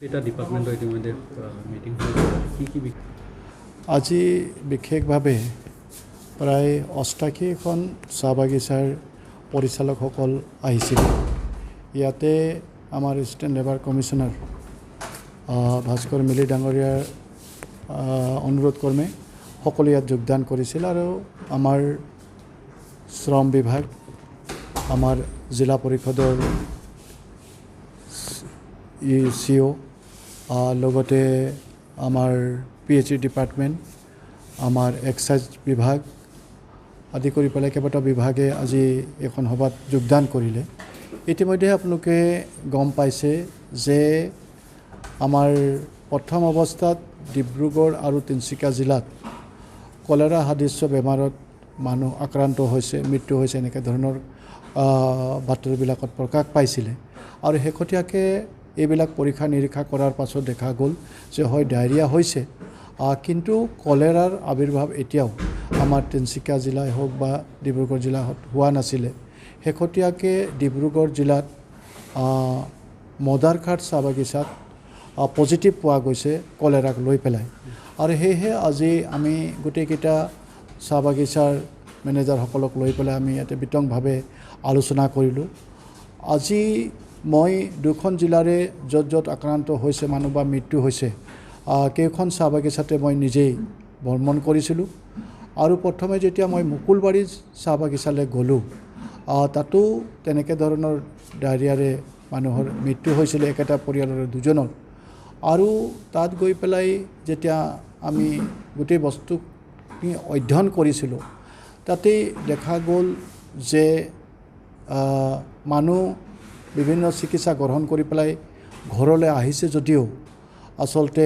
এটা ডিপাৰ্টমেণ্টৰ ইতিমধ্যে মিটিং কি আজি বিশেষভাৱে প্ৰায় ৮৮খন চাহ বাগিচাৰ পৰিচালকসকল আহিছিল। ইয়াতে আমাৰ ষ্টেট লেবাৰ কমিশ্যনাৰ ভাস্কৰ মিলি ডাঙৰীয়াৰ অনুৰোধ ক্ৰমে সকলো ইয়াত যোগদান কৰিছিল আৰু আমাৰ শ্ৰম বিভাগ, আমাৰ জিলা পৰিষদৰ CO, লগতে আমাৰ PHE ডিপাৰ্টমেণ্ট, আমাৰ এক্সাইজ বিভাগ আদি কৰি পেলাই কেইবাটাও বিভাগে আজি এখন সভাত যোগদান কৰিলে। ইতিমধ্যে আপোনালোকে গম পাইছে যে আমাৰ প্ৰথম অৱস্থাত ডিব্ৰুগড় আৰু তিনিচুকীয়া জিলাত কলেৰা সদৃশ্য বেমাৰত মানুহ আক্ৰান্ত হৈছে, মৃত্যু হৈছে, এনেকৈ ধৰণৰ বাতৰিবিলাকত প্ৰকাশ পাইছিলে। আৰু শেহতীয়াকৈ এইবিলাক পৰীক্ষা নিৰীক্ষা কৰাৰ পাছত দেখা গ'ল যে হয় ডায়েৰিয়া হৈছে, কিন্তু কলেৰাৰ আৱিৰ্ভাৱ এতিয়াও আমাৰ তিনিচুকীয়া জিলাই হওক বা ডিব্ৰুগড় জিলাত হোৱা নাছিলে। শেহতীয়াকৈ ডিব্ৰুগড় জিলাত মদাৰঘাট চাহ বাগিচাত পজিটিভ পোৱা গৈছে কলেৰাক লৈ পেলাই। আৰু সেয়েহে আজি আমি গোটেইকেইটা চাহ বাগিচাৰ মেনেজাৰসকলক লৈ পেলাই আমি ইয়াতে বিতংভাৱে আলোচনা কৰিলোঁ। আজি মই দুখন জিলাৰে য'ত আক্ৰান্ত হৈছে মানুহ বা মৃত্যু হৈছে কেইখন চাহ বাগিচাতে মই নিজেই ভ্ৰমণ কৰিছিলোঁ। আৰু প্ৰথমে যেতিয়া মই মুকুলবাৰী চাহ বাগিচালৈ গ'লোঁ, তাতো তেনেকৈ ধৰণৰ ডায়েৰিয়াৰে মানুহৰ মৃত্যু হৈছিলে, একেটা পৰিয়ালৰে দুজনৰ। আৰু তাত গৈ পেলাই যেতিয়া আমি গোটেই বস্তুখিনি অধ্যয়ন কৰিছিলোঁ, তাতেই দেখা গ'ল যে মানুহ বিভিন্ন চিকিৎসা গ্ৰহণ কৰি পেলাই ঘৰলৈ আহিছে যদিও আচলতে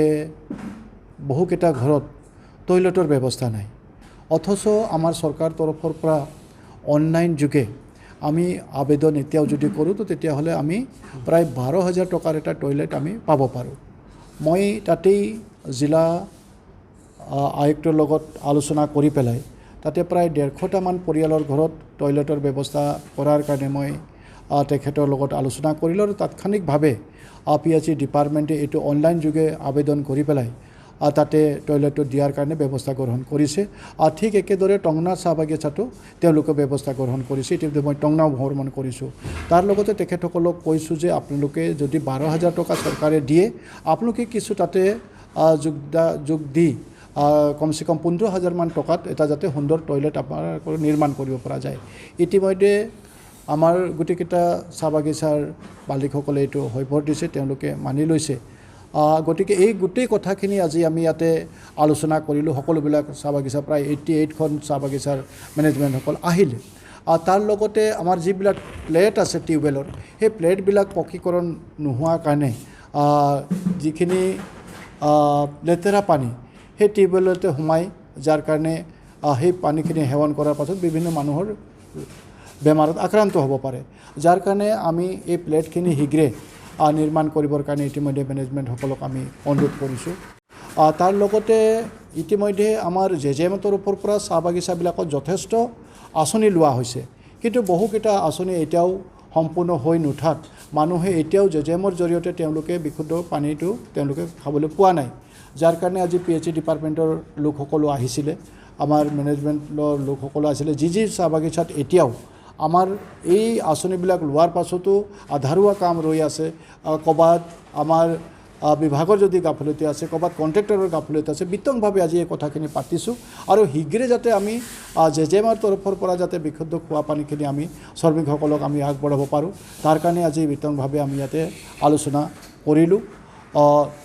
বহুকেইটা ঘৰত টয়লেটৰ ব্যৱস্থা নাই। অথচ আমাৰ চৰকাৰ তৰফৰ পৰা অনলাইন যোগে আমি আবেদন এতিয়াও যদি কৰোঁ তো তেতিয়াহ'লে আমি প্ৰায় 12,000 টকাৰ এটা টয়লেট আমি পাব পাৰোঁ। মই তাতেই জিলা আয়ুক্তৰ লগত আলোচনা কৰি পেলাই তাতে প্ৰায় 150টামান পৰিয়ালৰ ঘৰত টয়লেটৰ ব্যৱস্থা কৰাৰ কাৰণে মই তেখেতৰ লগত আলোচনা কৰিলোঁ। আৰু তাৎক্ষণিকভাৱে PHE ডিপাৰ্টমেণ্টে এইটো অনলাইন যোগে আবেদন কৰি পেলাই তাতে টয়লেটটো দিয়াৰ কাৰণে ব্যৱস্থা গ্ৰহণ কৰিছে। ঠিক একেদৰে টংনা চাহ বাগিচাটো তেওঁলোকে ব্যৱস্থা গ্ৰহণ কৰিছে। ইতিমধ্যে মই টংনাও ভ্ৰমণ কৰিছোঁ। তাৰ লগতে তেখেতসকলক কৈছোঁ যে আপোনালোকে যদি 12,000 টকা চৰকাৰে দিয়ে, আপোনালোকে কিছু তাতে যোগ দি কমচে কম 15,000মান টকাত এটা যাতে সুন্দৰ টয়লেট আপোনালোকৰ নিৰ্মাণ কৰিব পৰা যায়। ইতিমধ্যে আমাৰ গোটেইকেইটা চাহ বাগিচাৰ মালিকসকলে এইটো হৈভৰ দিছে, তেওঁলোকে মানি লৈছে। গতিকে এই গোটেই কথাখিনি আজি আমি ইয়াতে আলোচনা কৰিলোঁ। সকলোবিলাক চাহ বাগিচা প্ৰায় 88খন চাহ বাগিচাৰ মেনেজমেণ্টসকল আহিলে। তাৰ লগতে আমাৰ যিবিলাক প্লেট আছে টিউবৱেলৰ, সেই প্লেটবিলাক পকীকৰণ নোহোৱাৰ কাৰণে যিখিনি লেতেৰা পানী সেই টিউবৱেলতে সোমাই, যাৰ কাৰণে সেই পানীখিনি সেৱন কৰাৰ পাছত বিভিন্ন মানুহৰ বেমাৰত আক্ৰান্ত হ'ব পাৰে। যাৰ কাৰণে আমি এই প্লেটখিনি শীঘ্ৰে নিৰ্মাণ কৰিবৰ কাৰণে ইতিমধ্যে মেনেজমেণ্টসকলক আমি অনুৰোধ কৰিছোঁ। তাৰ লগতে ইতিমধ্যে আমাৰ JJM তৰফৰ পৰা চাহ বাগিচাবিলাকত যথেষ্ট আঁচনি লোৱা হৈছে, কিন্তু বহুকেইটা আঁচনি এতিয়াও সম্পূৰ্ণ হৈ নুঠাত মানুহে এতিয়াও JJMৰ জৰিয়তে তেওঁলোকে বিশুদ্ধ পানীটো তেওঁলোকে খাবলৈ পোৱা নাই। যাৰ কাৰণে আজি PHE ডিপাৰ্টমেণ্টৰ লোকসকলো আহিছিলে, আমাৰ মেনেজমেণ্টৰ লোকসকলো আহিছিলে। যি চাহ বাগিচাত এতিয়াও আমাৰ এই আঁচনিবিলাক লোৱাৰ পাছতো আধাৰুৱা কাম ৰৈ আছে, ক'ৰবাত আমাৰ বিভাগৰ যদি গাফিলতি আছে, ক'ৰবাত কণ্ট্ৰেক্টৰৰ গাফিলতি আছে, বিতংভাৱে আজি এই কথাখিনি পাতিছোঁ। আৰু শীঘ্ৰে যাতে আমি JJMৰ তৰফৰ পৰা যাতে বিশুদ্ধ খোৱা পানীখিনি আমি শ্ৰমিকসকলক আমি আগবঢ়াব পাৰোঁ, তাৰ কাৰণে আজি বিতংভাৱে আমি ইয়াতে আলোচনা কৰিলোঁ।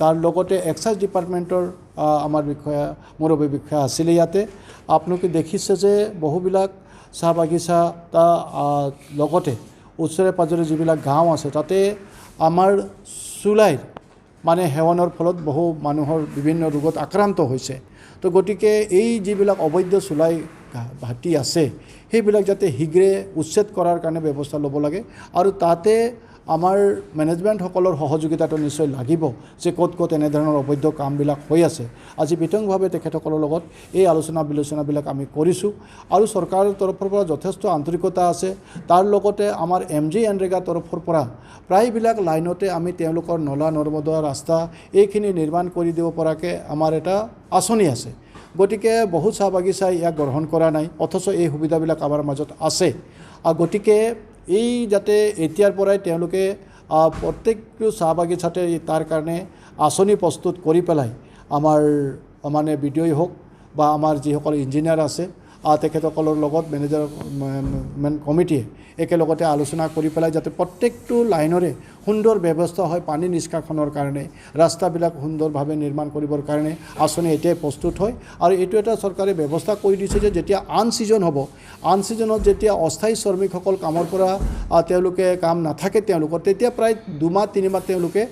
তাৰ লগতে এক্সাইজ ডিপাৰ্টমেণ্টৰ আমাৰ মুৰব্বী বিষয়া আছিলে ইয়াতে। আপোনালোকে দেখিছে যে বহুবিলাক চাহ বাগিচা লগতে ওচৰে পাঁজৰে যিবিলাক গাঁও আছে, তাতে আমাৰ চুলাইৰ মানে সেৱনৰ ফলত বহু মানুহৰ বিভিন্ন ৰোগত আক্ৰান্ত হৈছে। তো গতিকে এই যিবিলাক অবৈধ চুলাই ভাটি আছে, সেইবিলাক যাতে শীঘ্ৰে উচ্ছেদ কৰাৰ কাৰণে ব্যৱস্থা ল'ব লাগে। আৰু তাতে আমাৰ মেনেজমেণ্টসকলৰ সহযোগিতাটো নিশ্চয় লাগিব যে ক'ত ক'ত এনেধৰণৰ অবৈধ কামবিলাক হৈ আছে। আজি বিতংভাৱে তেখেতসকলৰ লগত এই আলোচনা বিলোচনাবিলাক আমি কৰিছোঁ আৰু চৰকাৰৰ তৰফৰ পৰা যথেষ্ট আন্তৰিকতা আছে। তাৰ লগতে আমাৰ MGNREGA তৰফৰ পৰা প্ৰায়বিলাক লাইনতে আমি তেওঁলোকৰ নলা নৰ্দমা ৰাস্তা এইখিনি নিৰ্মাণ কৰি দিব পৰাকৈ আমাৰ এটা আঁচনি আছে। গতিকে বহুত চাহ বাগিচাই ইয়াক গ্ৰহণ কৰা নাই, অথচ এই সুবিধাবিলাক আমাৰ মাজত আছে। গতিকে এই যাতে এতিয়াৰ পৰাই তেওঁলোকে প্ৰত্যেকটো চাহ বাগিচাতে তাৰ কাৰণে আঁচনি প্ৰস্তুত কৰি পেলাই আমাৰ মানে BDO হওক বা আমাৰ যিসকল ইঞ্জিনিয়াৰ আছে তেখেতসকলৰ লগত মেনেজমেণ্ট কমিটিয়ে একেলগতে আলোচনা কৰি পেলাই যাতে প্ৰত্যেকটো লাইনৰে সুন্দৰ ব্যৱস্থা হয় পানী নিষ্কাশনৰ কাৰণে, ৰাস্তাবিলাক সুন্দৰভাৱে নিৰ্মাণ কৰিবৰ কাৰণে আঁচনি এতিয়াই প্ৰস্তুত হয়। আৰু এইটো এটা চৰকাৰে ব্যৱস্থা কৰি দিছে যে যেতিয়া আন ছিজন হ'ব, আন ছিজনত যেতিয়া অস্থায়ী শ্ৰমিকসকল কামৰ পৰা তেওঁলোকে কাম নাথাকে তেওঁলোকৰ, তেতিয়া প্ৰায় 2 মাহ 3 মাহ তেওঁলোকে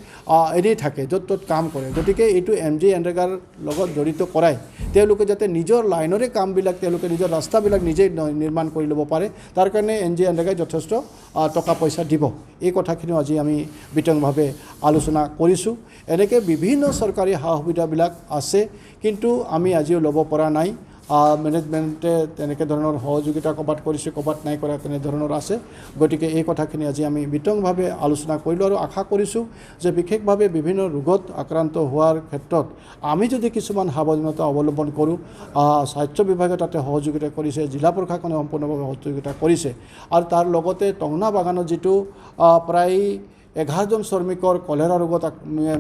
এনেই থাকে, য'ত ত'ত কাম কৰে। গতিকে এইটো MGNREGAৰ লগত জড়িত কৰাই তেওঁলোকে যাতে নিজৰ লাইনৰে কামবিলাক তেওঁলোকে নিজৰ ৰাস্তাবিলাক নিজেই নিৰ্মাণ কৰি ল'ব পাৰে, তাৰ কাৰণে MGNREGAই যথেষ্ট টকা পইচা দিব। এই কথাখিনিও আজি আমি বিতংভাৱে আলোচনা কৰিছোঁ। এনেকৈ বিভিন্ন চৰকাৰী সা সুবিধাবিলাক আছে, কিন্তু আমি আজিও ল'ব পৰা নাই। মেনেজমেণ্টে তেনেকৈ ধৰণৰ সহযোগিতা ক'ৰবাত কৰিছে, ক'ৰবাত নাই কৰা, তেনেধৰণৰ আছে। গতিকে এই কথাখিনি আজি আমি বিতংভাৱে আলোচনা কৰিলোঁ আৰু আশা কৰিছোঁ যে বিশেষভাৱে বিভিন্ন ৰোগত আক্ৰান্ত হোৱাৰ ক্ষেত্ৰত আমি যদি কিছুমান সাৱধানতা অৱলম্বন কৰোঁ, স্বাস্থ্য বিভাগে তাতে সহযোগিতা কৰিছে, জিলা প্ৰশাসনে সম্পূৰ্ণভাৱে সহযোগিতা কৰিছে। আৰু তাৰ লগতে টংনা বাগানত যিটো প্ৰায় 11জন শ্ৰমিকৰ কলেৰা ৰোগত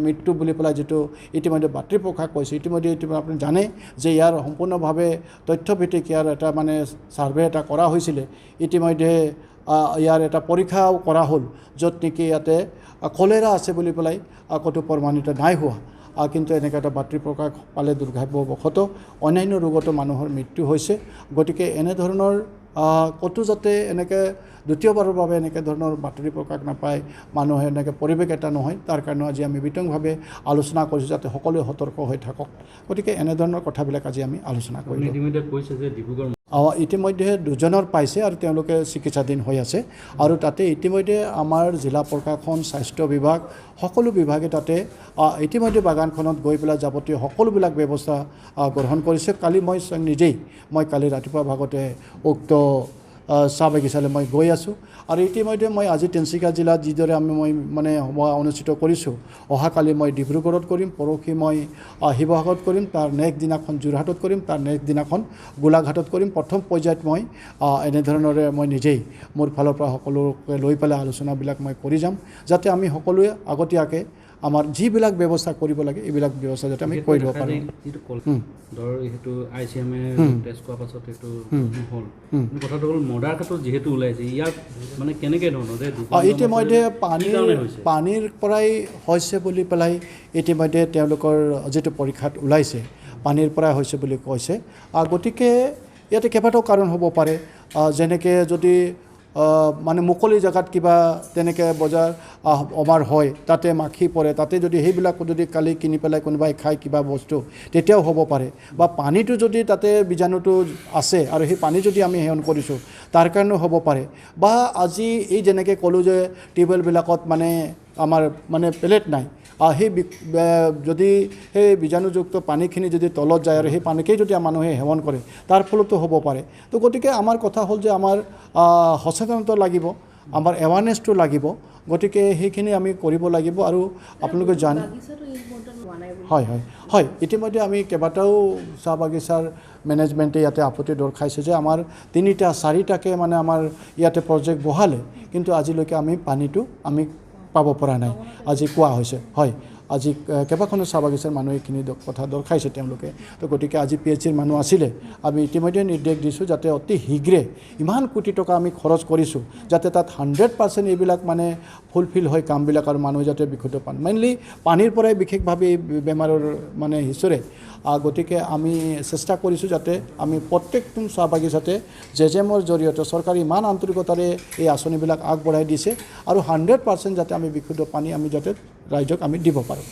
মৃত্যু বুলি পেলাই যিটো ইতিমধ্যে বাতৰি প্ৰকাশ কৰিছে, ইতিমধ্যে আপুনি জানে যে ইয়াৰ সম্পূৰ্ণভাৱে তথ্যভিত্তিক ইয়াৰ এটা মানে ছাৰ্ভে এটা কৰা হৈছিলে। ইতিমধ্যে ইয়াৰ এটা পৰীক্ষাও কৰা হ'ল, য'ত নেকি ইয়াতে কলেৰা আছে বুলি পেলাই ক'তো প্ৰমাণিত নাই হোৱা। কিন্তু এনেকৈ এটা বাতৰি প্ৰকাশ পালে দুৰ্ভাগ্যবশতঃ অন্যান্য ৰোগতো মানুহৰ মৃত্যু হৈছে। গতিকে এনেধৰণৰ ক'তো যাতে এনেকৈ দ্বিতীয়বাৰৰ বাবে এনেকৈ ধৰণৰ বাতৰি প্ৰকাশ নাপায়, মানুহে এনেকৈ পৰিৱেশ এটা নহয়, তাৰ কাৰণে আজি আমি বিতংভাৱে আলোচনা কৰিছোঁ যাতে সকলোৱে সতৰ্ক হৈ থাকক। গতিকে এনেধৰণৰ কথাবিলাক আজি আমি আলোচনা কৰিলোঁ। ইতিমধ্যে 2জনৰ পাইছে আৰু তেওঁলোকে চিকিৎসাধীন হৈ আছে। আৰু তাতে ইতিমধ্যে আমাৰ জিলা প্ৰশাসন, স্বাস্থ্য বিভাগ, সকলো বিভাগে তাতে ইতিমধ্যে বাগানখনত গৈ পেলাই যাৱতীয় সকলোবিলাক ব্যৱস্থা গ্ৰহণ কৰিছে। কালি মই কালি ৰাতিপুৱা ভাগতে উক্ত চাহ বাগিচালৈ মই গৈ আছোঁ। আৰু ইতিমধ্যে মই আজি তিনিচুকীয়া জিলাত যিদৰে মই সভা অনুষ্ঠিত কৰিছোঁ, অহাকালি মই ডিব্ৰুগড়ত কৰিম, পৰহি মই শিৱসাগৰত কৰিম, তাৰ নেক্সট দিনাখন যোৰহাটত কৰিম, তাৰ নেক্সট দিনাখন গোলাঘাটত কৰিম। প্ৰথম পৰ্যায়ত মই এনেধৰণৰে মই নিজেই মোৰ ফালৰ পৰা সকলোকে লৈ পেলাই আলোচনাবিলাক মই কৰি যাম, যাতে আমি সকলোৱে আগতীয়াকৈ আমাৰ যিবিলাক ব্যৱস্থা কৰিব লাগে এইবিলাক ব্যৱস্থা যাতে আমি কৰি দিব পাৰোঁ। ইতিমধ্যে পানীৰ পৰাই হৈছে বুলি পেলাই ইতিমধ্যে তেওঁলোকৰ যিটো পৰীক্ষাত ওলাইছে পানীৰ পৰাই হৈছে বুলি কৈছে। গতিকে ইয়াতে কেইবাটাও কাৰণ হ'ব পাৰে, যেনেকৈ যদি মুকলি জেগাত কিবা তেনেকৈ বজাৰ আমাৰ হয়, তাতে মাখি পৰে, তাতে যদি সেইবিলাক যদি কালি কিনি পেলাই কোনোবাই খায় কিবা বস্তু, তেতিয়াও হ'ব পাৰে। বা পানীটো যদি তাতে বীজাণুটো আছে আৰু সেই পানী যদি আমি সেৱন কৰিছোঁ তাৰ কাৰণেও হ'ব পাৰে। বা আজি এই যেনেকৈ ক'লোঁ যে টিউবৱেলবিলাকত আমাৰ পেলেট নাই, সেই যদি সেই বীজাণুযুক্ত পানীখিনি যদি তলত যায় আৰু সেই পানীকেই যদি মানুহে সেৱন কৰে তাৰ ফলতো হ'ব পাৰে। তো গতিকে আমাৰ কথা হ'ল যে আমাৰ সচেতনতা লাগিব, আমাৰ এৱাৰনেছটো লাগিব। গতিকে সেইখিনি আমি কৰিব লাগিব। আৰু আপোনালোকে জানে হয় ইতিমধ্যে আমি কেইবাটাও চাহ বাগিচাৰ মেনেজমেণ্টে ইয়াতে আপত্তি দৰ্শাইছে যে আমাৰ 3-4টাকৈ আমাৰ ইয়াতে প্ৰজেক্ট বহালে, কিন্তু আজিলৈকে আমি পানীটো আমি পাব পৰা নাই, আজি কোৱা হৈছে। আজি কেইবাখনো চাহ বাগিচাৰ মানুহে এইখিনি কথা দৰ্শাইছে তেওঁলোকে। তো গতিকে আজি PHCৰ মানুহ আছিলে, আমি ইতিমধ্যে নিৰ্দেশ দিছোঁ যাতে অতি শীঘ্ৰে ইমান কোটি টকা আমি খৰচ কৰিছোঁ যাতে তাত 100% এইবিলাক ফুলফিল হয় কামবিলাক, আৰু মানুহে যাতে বিশুদ্ধ পানী মেইনলি পানীৰ পৰাই বিশেষভাৱে এই বেমাৰৰ সিঁচৰে। গতিকে আমি চেষ্টা কৰিছোঁ যাতে আমি প্ৰত্যেকটো চাহ বাগিচাতে JJMৰ জৰিয়তে চৰকাৰে ইমান আন্তৰিকতাৰে এই আঁচনিবিলাক আগবঢ়াই দিছে, আৰু 100% যাতে আমি বিশুদ্ধ পানী আমি যাতে ৰাইজক আমি দিব পাৰোঁ।